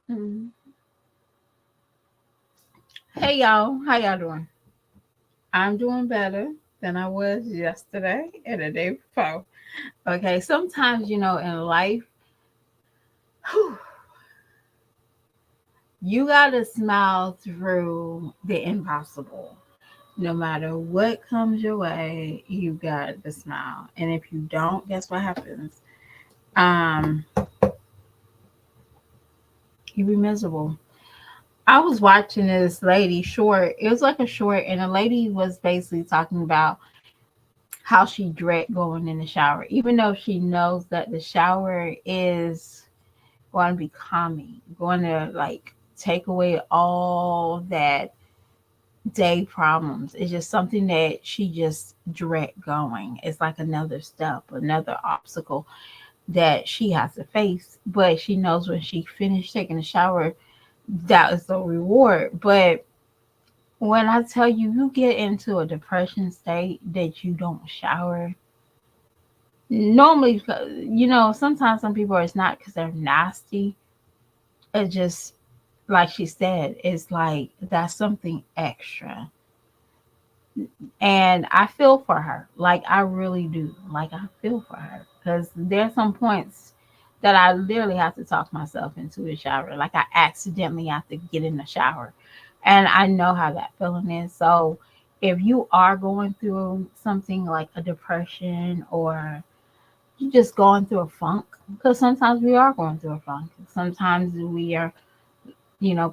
Mm. Hey y'all, how y'all doing? I'm doing better than I was yesterday and the day before. Okay, sometimes in life, whew, you gotta smile through the impossible. No matter what comes your way, you got to smile. And if you don't, guess what happens? Um, you be miserable. I was watching this lady short. It was like a short, and the lady was basically talking about how she dread going in the shower, even though she knows that the shower is going to be calming, going to like take away all that day problems. It's just something that she just dread going. It's like another step, another obstacle that she has to face. But she knows when she finished taking a shower, that is the reward. But when I tell you, you get into a depression state that you don't shower, normally, sometimes some people it's not because they're nasty. It's just like she said, it's like that's something extra. And I feel for her. Like I really do. Like I feel for her. Because there's some points that I literally have to talk myself into the shower. Like I accidentally have to get in the shower. And I know how that feeling is. So if you are going through something like a depression or you just going through a funk, because sometimes we are going through a funk. Sometimes we are,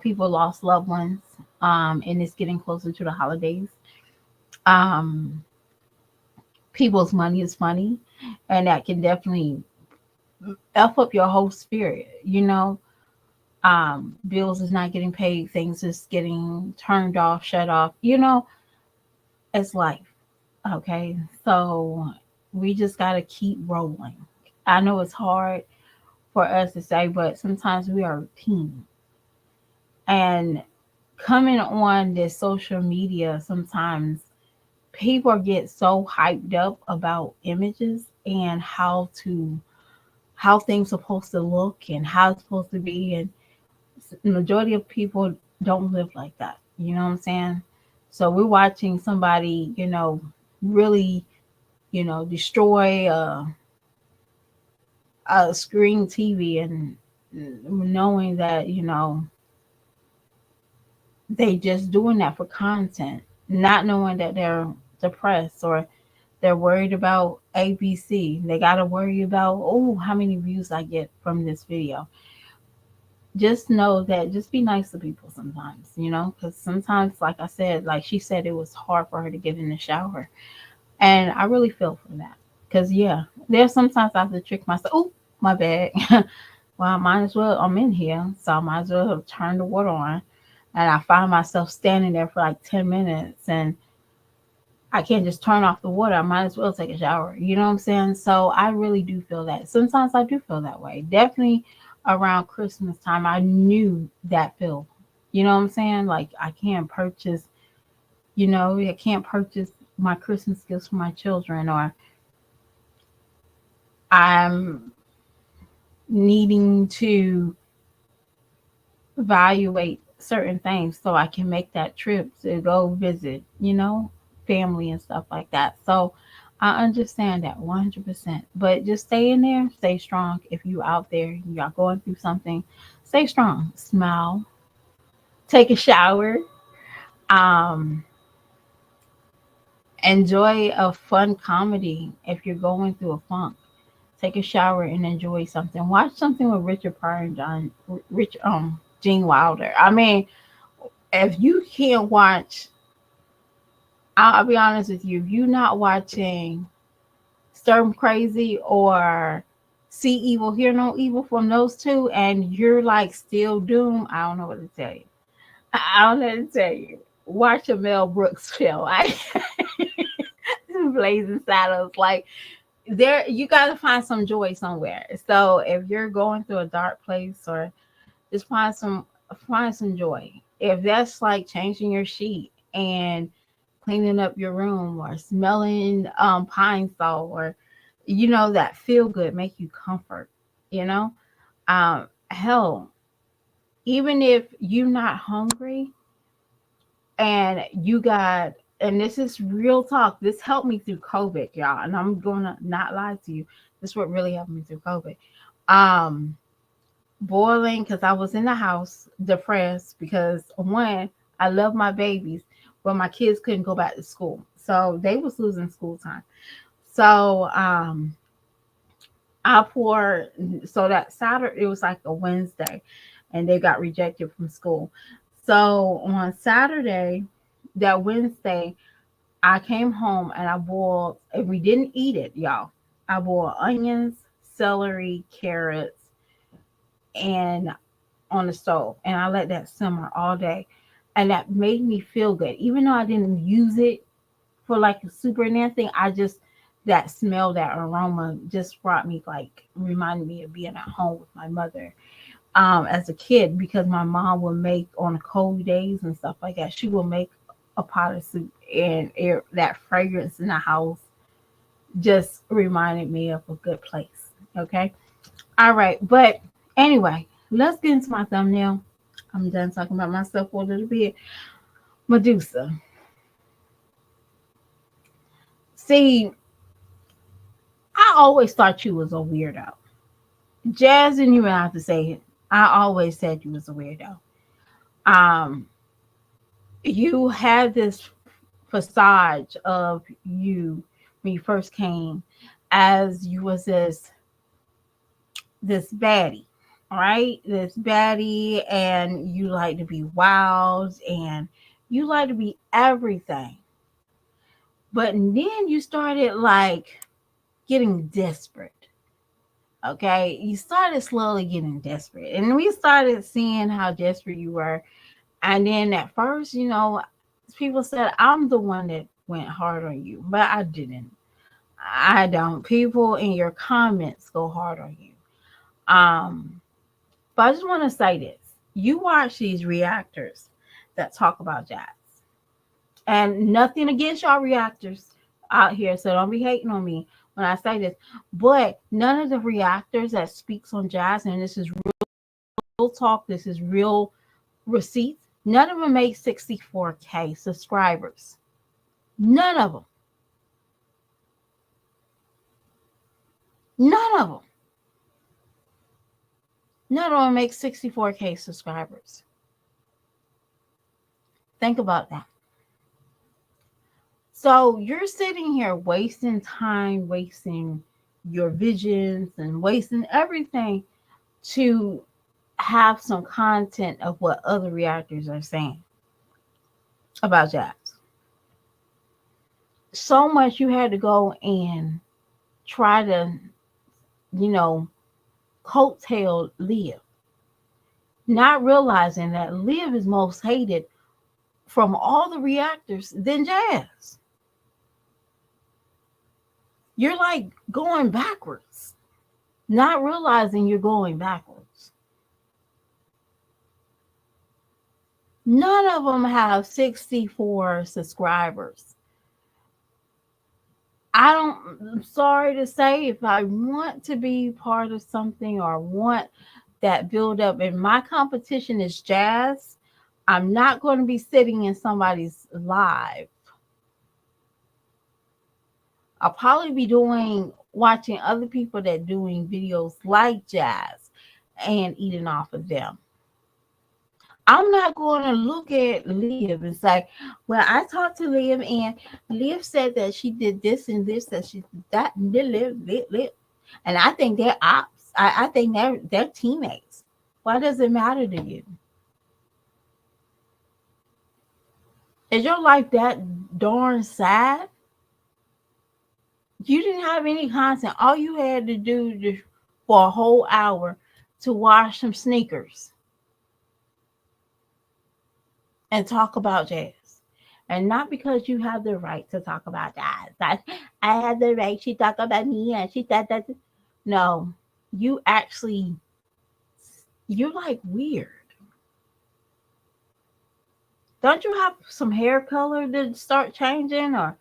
people lost loved ones, and it's getting closer to the holidays. Um, People's money is funny, and that can definitely f up your whole spirit. Bills is not getting paid, things is getting turned off, shut off. It's life. Okay, so we just gotta keep rolling. I know it's hard for us to say, but sometimes we are routine. And coming on this social media, sometimes people get so hyped up about images and how things supposed to look and how it's supposed to be, and the majority of people don't live like that. You know what I'm saying? So we're watching somebody, really, destroy a screen TV and knowing that, they just doing that for content, not knowing that they're depressed or they're worried about ABC. They got to worry about, oh, how many views I get from this video. Just know that just be nice to people sometimes, because sometimes, like I said, like she said, it was hard for her to get in the shower. And I really feel for that. Because, yeah, there's sometimes I have to trick myself. Oh, my bad. Well, I might as well, I'm in here. So I might as well turn the water on. And I find myself standing there for like 10 minutes and I can't just turn off the water. I might as well take a shower. You know what I'm saying? So I really do feel that. Sometimes I do feel that way. Definitely around Christmas time, I knew that feel. You know what I'm saying? Like I can't purchase, I can't purchase my Christmas gifts for my children, or I'm needing to evaluate certain things so I can make that trip to go visit, family and stuff like that. So I understand that 100%. But just stay in there, stay strong. If you out there, y'all going through something, stay strong. Smile, take a shower, um, enjoy a fun comedy if you're going through a funk. Take a shower and enjoy something. Watch something with Richard Pryor and Gene Wilder. I mean, if you can't watch, I'll be honest with you, if you're not watching Stir Crazy or See Evil, Hear No Evil from those two, and you're like still doomed, I don't know what to tell you. I don't know what to tell you. Watch a Mel Brooks film. Blazing Saddles. Like there, you gotta find some joy somewhere. So if you're going through a dark place, or just find some joy. If that's like changing your sheet and cleaning up your room, or smelling pine sol, or that feel good, make you comfort, you know hell, even if you're not hungry and you got, and this is real talk, this helped me through COVID, y'all, and I'm gonna not lie to you. This is what really helped me through COVID. Um, Boiling, because I was in the house depressed because one, I love my babies, but my kids couldn't go back to school. So they was losing school time. So I poured, so that Saturday, it was like a Wednesday, and they got rejected from school. So on Saturday, that Wednesday, I came home and I boiled, and we didn't eat it, y'all. I boiled onions, celery, carrots, and on the stove, and I let that simmer all day. And that made me feel good. Even though I didn't use it for like a super anything, I just, that smell, that aroma just brought me, like, reminded me of being at home with my mother as a kid, because my mom would make on cold days and stuff like that. She will make a pot of soup, and that fragrance in the house just reminded me of a good place. Okay. All right. But anyway, let's get into my thumbnail. I'm done talking about myself for a little bit. Medusa. See, I always thought you was a weirdo. Jazz, and you don't have to say it. I always said you was a weirdo. Um, you had this facade of you when you first came, as you was this baddie, all right? This baddie, and you like to be wild, and you like to be everything. But then you started like getting desperate. Okay. You started slowly getting desperate. And we started seeing how desperate you were. And then at first, people said I'm the one that went hard on you, but I didn't. I don't. People in your comments go hard on you. Um, but I just want to say this. You watch these reactors that talk about jazz. And nothing against y'all reactors out here, so don't be hating on me when I say this. But none of the reactors that speaks on jazz, and this is real talk, this is real receipts, none of them make 64K subscribers. None of them. None of them. None of them make 64K subscribers. Think about that. So you're sitting here wasting time, wasting your visions, and wasting everything to have some content of what other reactors are saying about jazz. So much you had to go and try to, you know, coattail Liv, not realizing that Liv is most hated from all the reactors than jazz. You're like going backwards, not realizing you're going backwards. None of them have 64 subscribers. I'm sorry to say, if I want to be part of something or want that build up, and my competition is jazz, I'm not going to be sitting in somebody's live. I'll probably be watching other people that doing videos like jazz and eating off of them. I'm not going to look at Liv and say, well, I talked to Liv, and Liv said that she did this and this, that she did that, and Liv. And I think they're ops. I think they're teammates. Why does it matter to you? Is your life that darn sad? You didn't have any content. All you had to do for a whole hour to wash some sneakers and talk about jazz. And not because you have the right to talk about jazz. I have the right. She talked about me and she said that. No, you actually, you're like weird. Don't you have some hair color to start changing? Or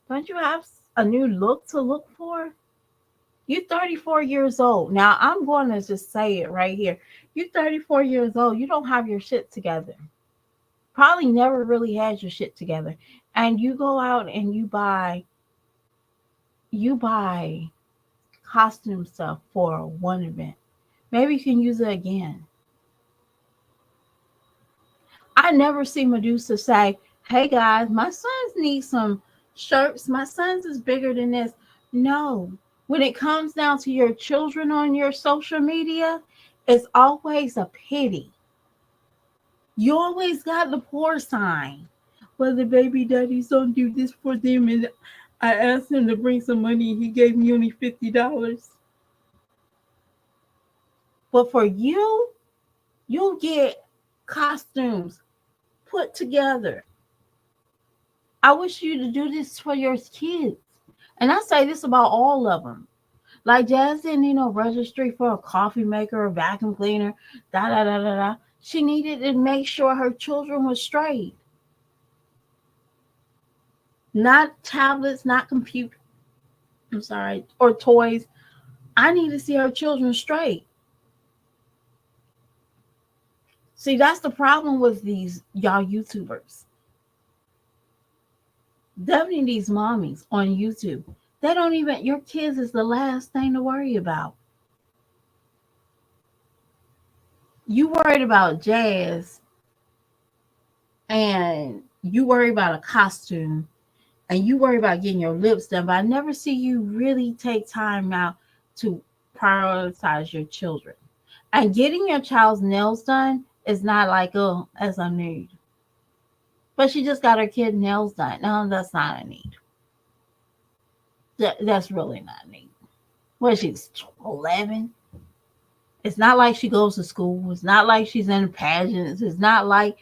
don't you have a new look to look for? You're 34 years old. Now, I'm going to just say it right here. You're 34 years old. You don't have your shit together. Probably never really had your shit together. And you go out and you buy costume stuff for one event. Maybe you can use it again. I never see Medusa say, "Hey guys, my sons need some shirts. My sons is bigger than this." No. When it comes down to your children on your social media, it's always a pity. You always got the poor sign. Well, the baby daddies don't do this for them, and I asked him to bring some money. He gave me only $50. But for you, you get costumes put together. I wish you to do this for your kids. And I say this about all of them. Like Jazz didn't need no registry for a coffee maker or vacuum cleaner, da da da da da. She needed to make sure her children were straight. Not tablets, not computer, I'm sorry, or toys. I need to see her children straight. See, that's the problem with these y'all YouTubers. Definitely these mommies on YouTube. They don't even, your kids is the last thing to worry about. You worried about Jazz and you worry about a costume and you worry about getting your lips done, but I never see you really take time out to prioritize your children. And getting your child's nails done is not like, oh, as a need. But she just got her kid nails done. No, that's not a need. That's really not a need. What, she's 11? It's not like she goes to school. It's not like she's in pageants. It's not like,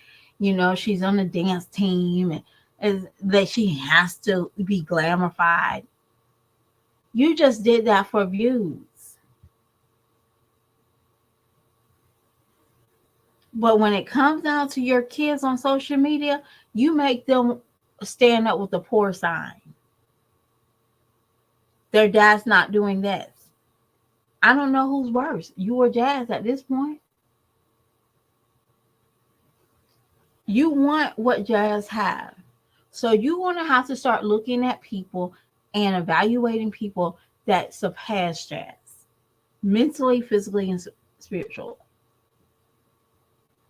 she's on the dance team and that she has to be glamorified. You just did that for views. But when it comes down to your kids on social media, you make them stand up with the poor sign. Their dad's not doing this. I don't know who's worse, you or Jazz at this point. You want what Jazz have. So you're going to have to start looking at people and evaluating people that surpass Jazz mentally, physically, and spiritually.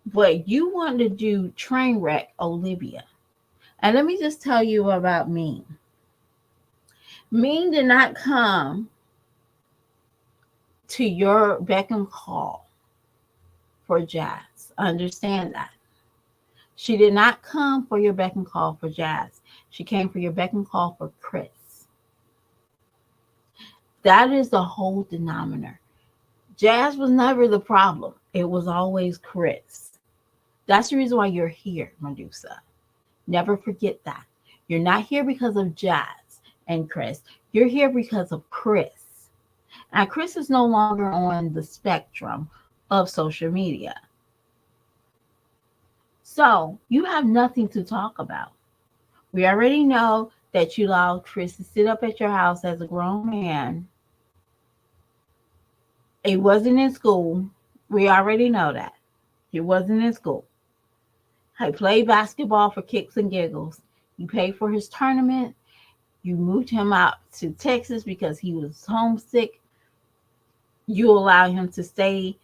But you want to do train wreck Olivia. And let me just tell you about Mean. Mean did not come to your beck and call for Jazz. Understand that. She did not come for your beck and call for Jazz. She came for your beck and call for Chris. That is the whole denominator. Jazz was never the problem. It was always Chris. That's the reason why you're here, Medusa. Never forget that. You're not here because of Jazz and Chris. You're here because of Chris. And Chris is no longer on the spectrum of social media. So you have nothing to talk about. We already know that you allowed Chris to sit up at your house as a grown man. He wasn't in school. We already know that. He wasn't in school. He played basketball for kicks and giggles. You paid for his tournament. You moved him out to Texas because he was homesick. You allowed him to stay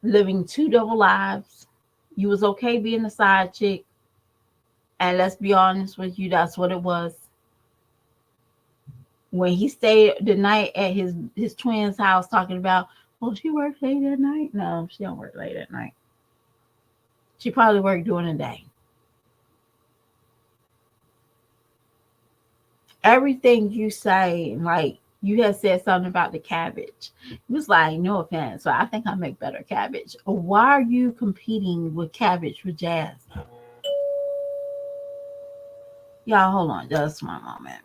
living two double lives. You was okay being the side chick. And let's be honest with you, that's what it was. When he stayed the night at his twin's house talking about, well, she worked late at night. No, she don't work late at night. She probably worked during the day. Everything you say, like you had said something about the cabbage. It was like, no offense, so I think I make better cabbage. Why are you competing with cabbage with Jazz? Y'all, hold on just one moment.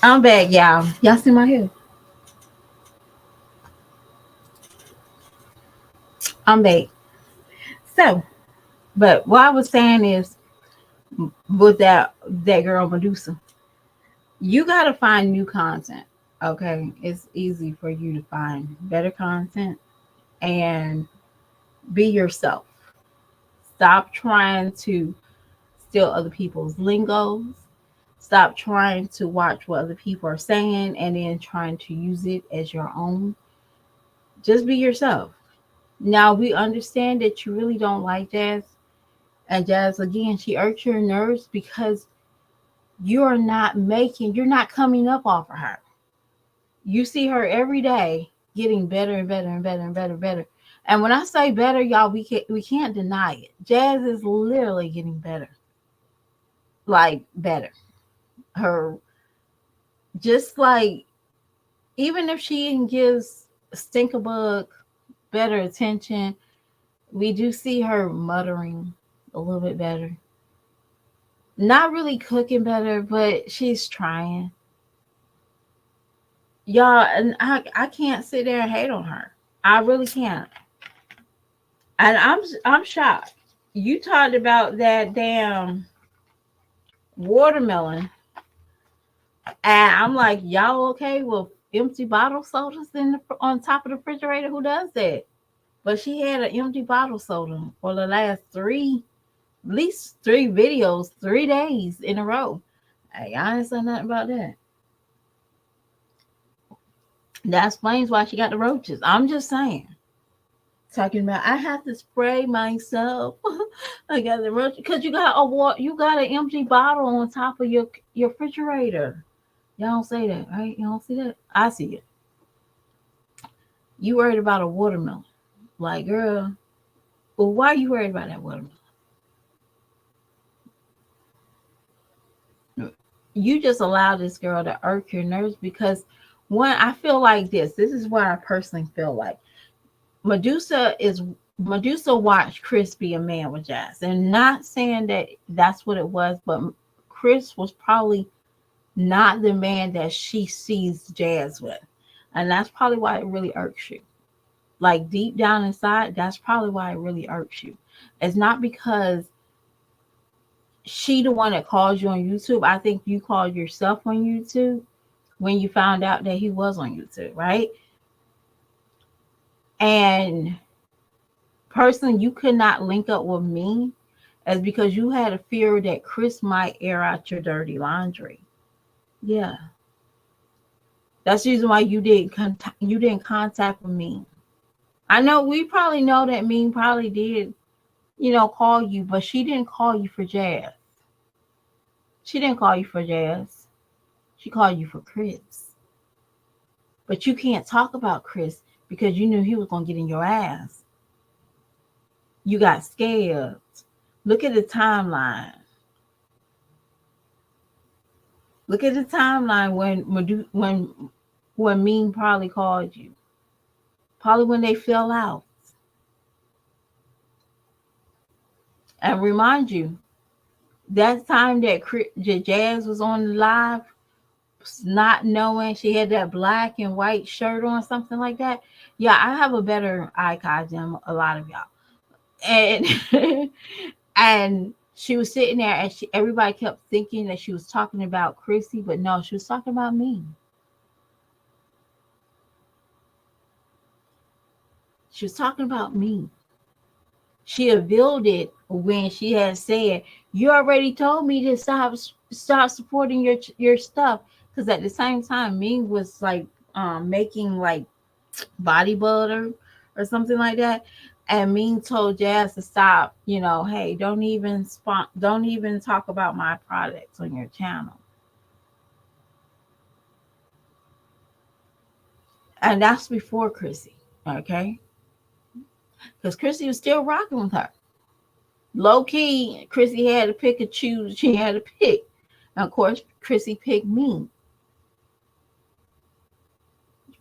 I'm back, y'all. Y'all see my hair? I'm back. So, but what I was saying is, with that girl Medusa, you gotta find new content. Okay, it's easy for you to find better content and be yourself. Stop trying to steal other people's lingos. Stop trying to watch what other people are saying and then trying to use it as your own. Just be yourself. Now we understand that you really don't like Jazz. And Jazz, again, she irks your nerves because you're not coming up off of her. You see her every day getting better and better and better and better and better. And when I say better, y'all, we can't deny it. Jazz is literally getting better, like better. Her just like even if she gives Stinkabug better attention, we do see her muttering a little bit better. Not really cooking better, but she's trying. Y'all, and I can't sit there and hate on her. I really can't. And I'm shocked. You talked about that damn watermelon, and I'm like, y'all okay with empty bottle sodas on top of the refrigerator? Who does that? But she had an empty bottle soda for the last at least three videos, 3 days in a row. Hey, I ain't saying nothing about that. That explains why she got the roaches. I'm just saying. Talking about I have to spray myself. I got the roaches because you got an empty bottle on top of your refrigerator. Y'all don't say that, right? You don't see that? I see it. You worried about a watermelon. Like, girl, well, why are you worried about that watermelon? You just allow this girl to irk your nerves because one, I feel like this is what I personally feel like. Medusa is Medusa watched Chris be a man with Jazz, and not saying that that's what it was, but Chris was probably not the man that she sees Jazz with, and that's probably why it really irks you. Like deep down inside, that's probably why it really irks you. It's not because she the one that calls you on YouTube. I think you called yourself on YouTube when you found out that he was on YouTube, right? And personally, you could not link up with me as because you had a fear that Chris might air out your dirty laundry. Yeah, that's the reason why you didn't contact with me. I know we probably know that Mean probably did, call you, but she didn't call you for Jazz. She didn't call you for Jazz. She called you for Chris. But you can't talk about Chris because you knew he was gonna get in your ass. You got scared. Look at the timeline. Look at the timeline when Mean probably called you. Probably when they fell out. And remind you, that time that Jazz was on the live, not knowing she had that black and white shirt on, something like that. Yeah, I have a better eye than a lot of y'all. And and she was sitting there, and everybody kept thinking that she was talking about Chrissy, but no, she was talking about me. She was talking about me. She revealed it when she had said, "You already told me to stop supporting your stuff." Because at the same time, me was like making like body butter or something like that, and Mean told Jazz to stop. Hey, don't even talk about my products on your channel. And that's before Chrissy, okay? Because Chrissy was still rocking with her. Low key, Chrissy had to pick and choose. She had to pick. And of course, Chrissy picked me.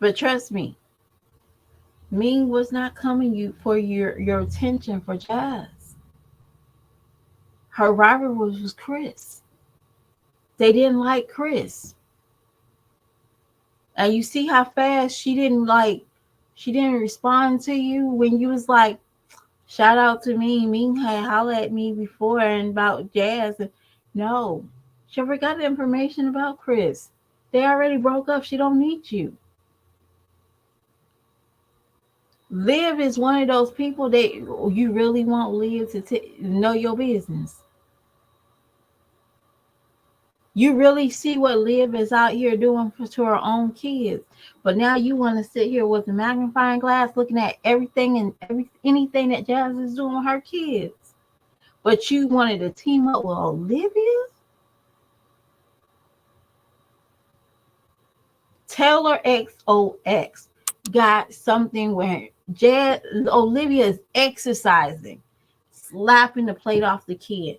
But trust me, Ming was not coming you for your attention for Jazz. Her rival was Chris. They didn't like Chris. And you see how fast she didn't respond to you when you was like, shout out to me, Ming had hollered at me before and about Jazz. No, she already got the information about Chris. They already broke up. She don't need you. Liv is one of those people that you really want Liv to know your business. You really see what Liv is out here doing to her own kids. But now you want to sit here with a magnifying glass looking at everything and anything that Jazz is doing with her kids. But you wanted to team up with Olivia? Taylor XOX got something where Olivia is exercising, slapping the plate off the kid.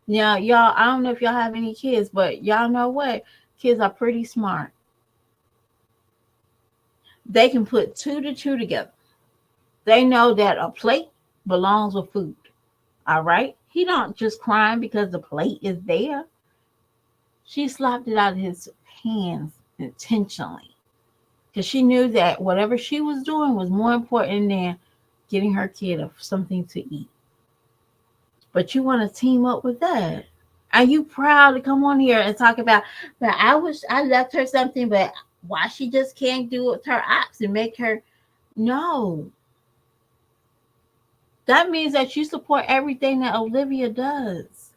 Now, y'all, I don't know if y'all have any kids, but y'all know what? Kids are pretty smart. They can put two to two together. They know that a plate belongs with food. All right? He not just crying because the plate is there. She slapped it out of his hands intentionally because she knew that whatever she was doing was more important than getting her kid something to eat. But you want to team up with that. Are you proud to come on here and talk about, but I wish I left her something, but why she just can't do it with her ops and make her? No. That means that you support everything that Olivia does.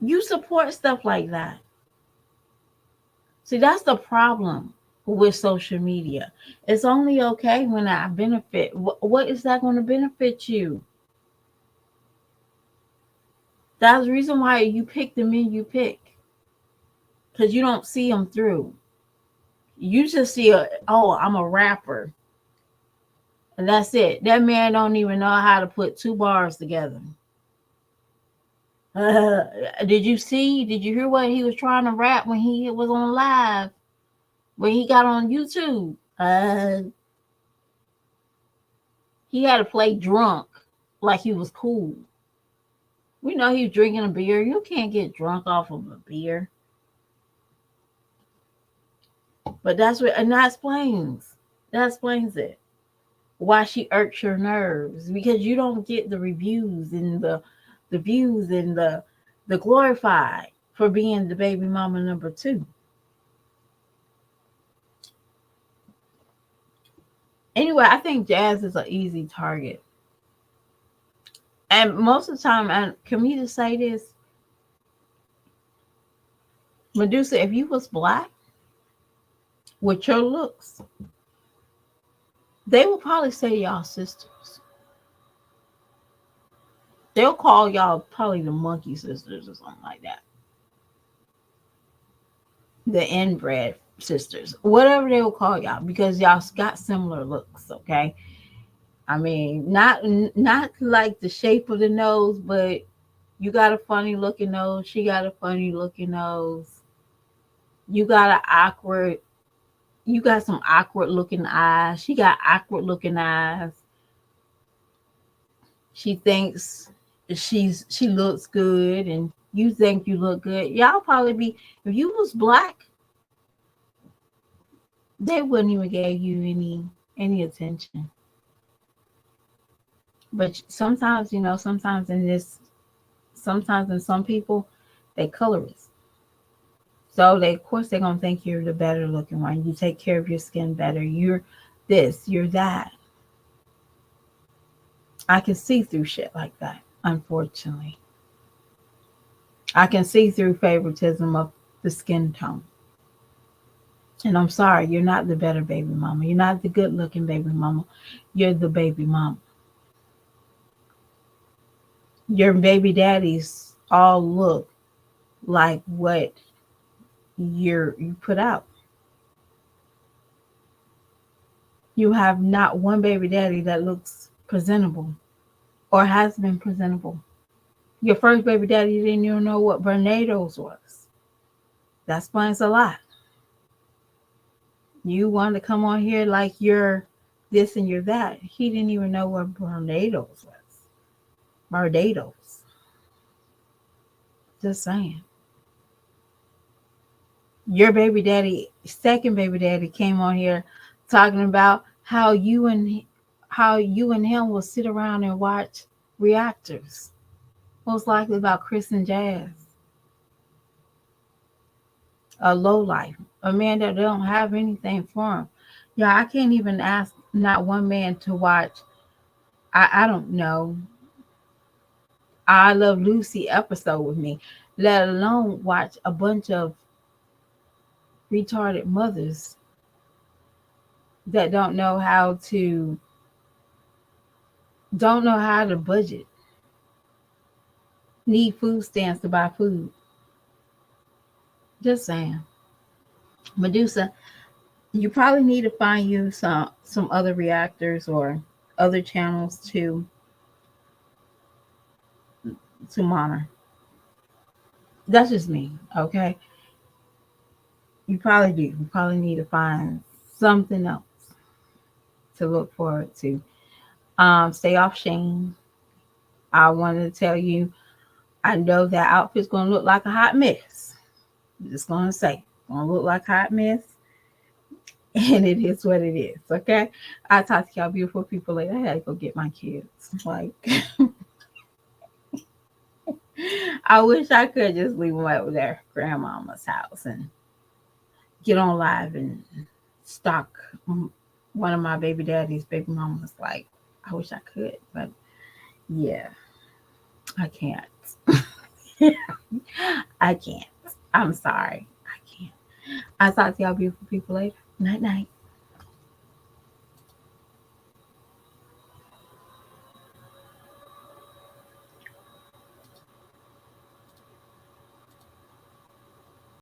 You support stuff like that. See, that's the problem with social media. It's only okay when I benefit. What is that going to benefit you? That's the reason why you pick the men you pick. Because you don't see them through. You just see, I'm a rapper. And that's it. That man don't even know how to put two bars together. Did you see? Did you hear what he was trying to rap when he was on live? When he got on YouTube? He had to play drunk like he was cool. We know he was drinking a beer. You can't get drunk off of a beer. But that explains it. Why she irks your nerves. Because you don't get the reviews and the views and the glorified for being the baby mama number 2. Anyway, I think Jazz is an easy target. And most of the time, and can we just say this? Medusa, if you was black with your looks, they will probably say y'all sisters. They'll call y'all probably the monkey sisters or something like that. The inbred sisters, whatever they will call y'all, because y'all got similar looks, okay? I mean, not like the shape of the nose, but you got a funny looking nose. She got a funny looking nose. You got you got some awkward looking eyes. She got awkward looking eyes. She thinks she looks good, and you think you look good. Y'all probably be, if you was black, they wouldn't even give you any attention. But sometimes, sometimes in some people, they colorist. So of course they're gonna think you're the better looking one. You take care of your skin better. You're this, you're that. I can see through shit like that, unfortunately. I can see through favoritism of the skin tone. And I'm sorry, you're not the better baby mama. You're not the good looking baby mama. You're the baby mama. Your baby daddies all look like what you put out. You have not one baby daddy that looks presentable or has been presentable. Your first baby daddy didn't even know what Barnados was. That explains a lot. You want to come on here like you're this and you're that. He didn't even know what Barbados was. Barbados. Just saying. Your baby daddy, second baby daddy, came on here talking about how you and him will sit around and watch reactors. Most likely about Chris and Jazz, a low life, a man that don't have anything for him. Yeah, I can't even ask not one man to watch. I don't know. I Love Lucy episode with me, let alone watch a bunch of retarded mothers that don't know how to budget, need food stamps to buy food. Just saying. Medusa, you probably need to find you some other reactors or other channels to monitor. That's just me, okay? You probably do. You probably need to find something else to look forward to. Stay off Shane. I wanted to tell you, I know that outfit's gonna look like a hot mess. I'm just gonna say, gonna look like a hot mess, and it is what it is. Okay. I'll talk to y'all beautiful people later. I had to go get my kids. Like, I wish I could just leave them over there, grandmama's house, and get on live and stalk one of my baby daddy's baby mamas. Like, I wish I could, but yeah, I can't. I can't. I'm sorry. I can't. I'll talk to y'all beautiful people later. Night night.